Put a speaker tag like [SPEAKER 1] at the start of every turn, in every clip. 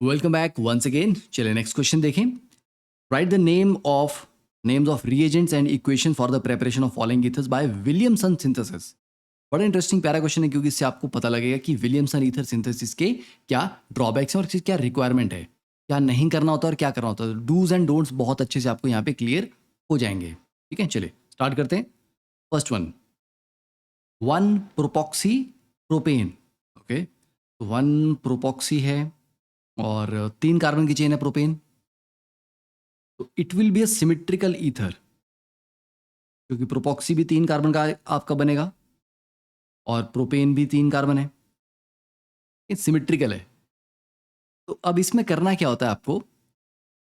[SPEAKER 1] Welcome back once अगेन। चलिए next question देखें। Write the names of reagents and equation for the preparation of following ethers by Williamson synthesis. बड़ा interesting प्यारा question है क्योंकि इससे आपको पता लगेगा कि विलियमसन ईथर सिंथेसिस के क्या ड्रॉबैक्स हैं और इसकी क्या रिक्वायरमेंट है, क्या नहीं करना होता और क्या करना होता है। डूज एंड डोंट्स बहुत अच्छे से आपको यहाँ पे क्लियर हो जाएंगे। ठीक है, चलिए स्टार्ट करते हैं। First one propoxy propane. Okay, तो वन प्रोपॉक्सी है और 3 कार्बन की चेन है प्रोपेन, तो it will be a symmetrical ether क्योंकि प्रोपॉक्सी भी 3 कार्बन का आपका बनेगा और प्रोपेन भी 3 कार्बन है, ये सिमेट्रिकल है। तो अब इसमें करना क्या होता है आपको,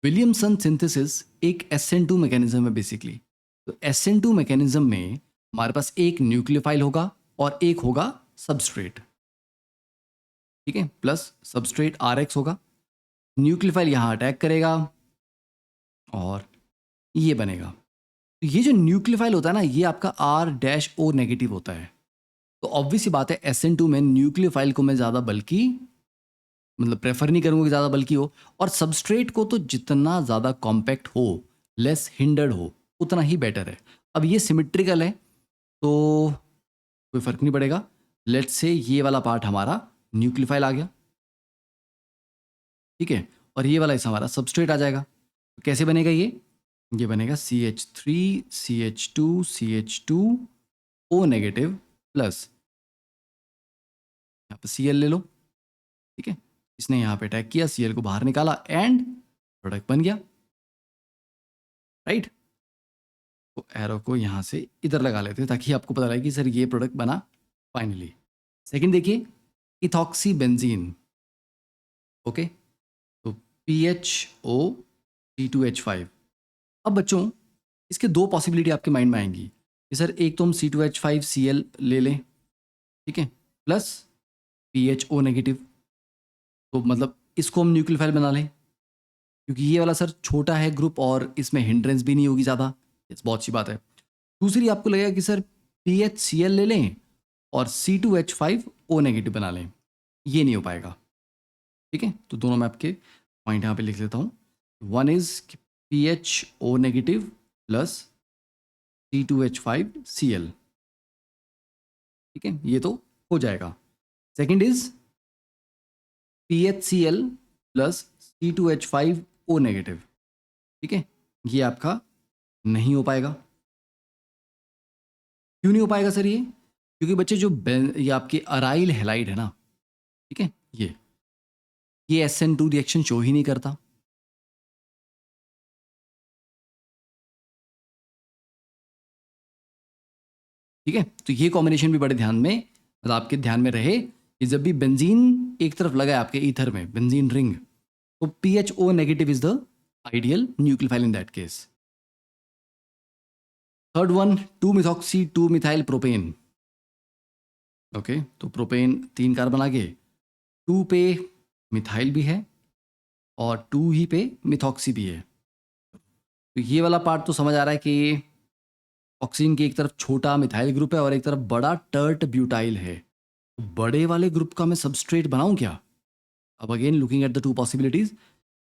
[SPEAKER 1] विलियमसन सिंथेसिस एक SN2 मैकेनिज्म है बेसिकली। तो SN2 मैकेनिज्म में हमारे पास एक न्यूक्लियोफाइल होगा और एक होगा सबस्ट्रेट। ठीक है, प्लस सबस्ट्रेट RX होगा। न्यूक्लियोफाइल यहाँ अटैक करेगा और ये बनेगा। तो ये जो न्यूक्लियोफाइल होता है ना, ये आपका R-O नेगेटिव होता है। तो ऑब्वियस सी बात है SN2 में न्यूक्लियोफाइल को मैं ज़्यादा बल्कि मतलब प्रेफर नहीं करूँगा कि ज़्यादा बल्कि हो, और सबस्ट्रेट को तो जितना ज़्यादा कॉम्पैक्ट हो, लेस हिंडर्ड हो, उतना ही बेटर है। अब ये सिमेट्रिकल है तो कोई फ़र्क नहीं पड़ेगा। लेट्स से ये वाला पार्ट हमारा न्यूक्लियोफाइल आ गया, ठीक है, और ये वाला हिस्सा हमारा सबस्ट्रेट आ जाएगा। तो कैसे बनेगा ये बनेगा CH3 CH2 CH2O negative plus यहाँ पे Cl ले लो। ठीक है, इसने यहाँ पे अटैक किया, Cl को बाहर निकाला एंड प्रोडक्ट बन गया। राइट, तो एरो को यहाँ से इधर लगा लेते हैं ताकि आपको पता लगे कि सर ये प्रोडक्ट बना फाइनली। सेकंड देखिए, इथॉक्सी बेंजीन। ओके, तो PHO C2H5। अब बच्चों इसके 2 पॉसिबिलिटी आपके माइंड में आएंगी कि सर एक तो हम C2H5Cl ले लें, ठीक है, प्लस PHO नेगेटिव, तो मतलब इसको हम न्यूक्लियोफाइल बना लें क्योंकि ये वाला सर छोटा है ग्रुप और इसमें हिंड्रेंस भी नहीं होगी ज़्यादा। बहुत अच्छी बात है। दूसरी आपको लगेगा कि सर PHCl ले लें और C2H5O नेगेटिव बना लें, ये नहीं हो पाएगा। ठीक है, तो दोनों मैं आपके पॉइंट यहाँ पे लिख लेता हूँ। One is PHO negative plus C2H5Cl। ठीक है, ये तो हो जाएगा। Second is PHCl plus C2H5O negative. ठीक है, ये आपका नहीं हो पाएगा। क्यों नहीं हो पाएगा सर ये? क्योंकि बच्चे जो ये आपके अराइल हैलाइड है ना, ठीक है, ये SN2 रिएक्शन शो ही नहीं करता। ठीक है, तो ये कॉम्बिनेशन भी बड़े ध्यान में, मतलब आपके ध्यान में रहे कि जब भी बेंजीन एक तरफ लगा है आपके ईथर में, बेंजीन रिंग, तो PHO negative is the ideal nucleophile in that case. Third one, two methoxy two methyl propane. Okay, तो प्रोपेन 3 कार्बन आगे, 2 पे मिथाइल भी है और 2 ही पे मिथॉक्सी भी है। तो ये वाला पार्ट तो समझ आ रहा है कि ऑक्सीजन की एक तरफ छोटा मिथाइल ग्रुप है और एक तरफ बड़ा टर्ट ब्यूटाइल है। बड़े वाले ग्रुप का मैं सबस्ट्रेट बनाऊं क्या? अब again looking at the 2 possibilities.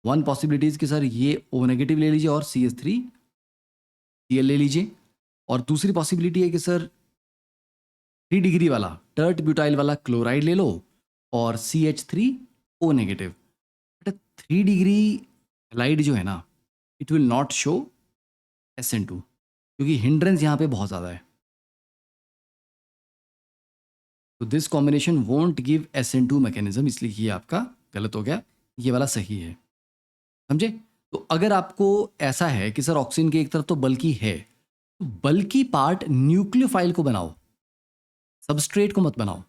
[SPEAKER 1] One possibilities कि सर ये O नेगेटिव ले लीजिए और CH3Cl ले लीजिए, और दूसरी पॉसिबिलिटी है कि सर 3 डिग्री वाला टर्ट ब्यूटाइल वाला क्लोराइड ले लो और CH3O negative. But 3 degree light जो है ना, it will not show SN2 क्योंकि हिंड्रेंस यहाँ पे बहुत ज़्यादा है। तो this combination won't give SN2 mechanism, इसलिए ये आपका गलत हो गया, ये वाला सही है। समझे? तो अगर आपको ऐसा है कि सर ऑक्सीजन की एक तरफ तो बल्कि है, तो बल्कि पार्ट न्यूक्लियोफाइल को बनाओ, सबस्ट्रेट को मत बनाओ।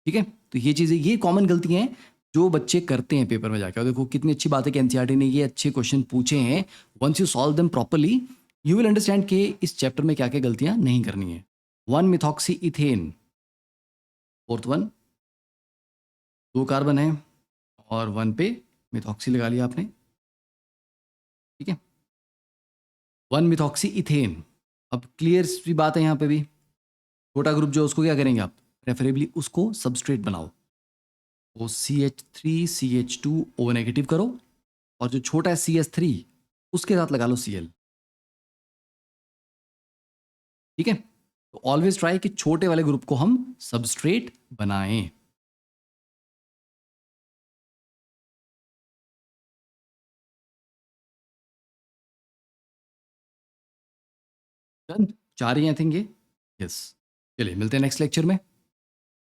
[SPEAKER 1] ठीक है, तो ये चीज़ें, ये कॉमन गलतियां हैं जो बच्चे करते हैं पेपर में जाकर। और देखो कितनी अच्छी बात है कि NCERT ने ये अच्छे क्वेश्चन पूछे हैं। Once you solve them properly you will understand कि इस चैप्टर में क्या क्या गलतियां नहीं करनी है। 1-मिथॉक्सी इथेन, फोर्थ वन, 2 कार्बन है और 1 पे मिथॉक्सी लगा लिया आपने। ठीक है, 1-मिथॉक्सी इथेन। अब क्लियर सी बात है यहाँ पे भी, छोटा ग्रुप जो उसको क्या करेंगे आप, प्रेफरेबली उसको सबस्ट्रेट बनाओ तो CH3 CH2O नेगेटिव करो और जो छोटा है CS3 उसके साथ लगा लो Cl। ठीक है, तो ऑलवेज ट्राई कि छोटे वाले ग्रुप को हम सबस्ट्रेट बनाएं। डन, 4 ही आई थिंक ये। यस, चलिए मिलते हैं नेक्स्ट लेक्चर में।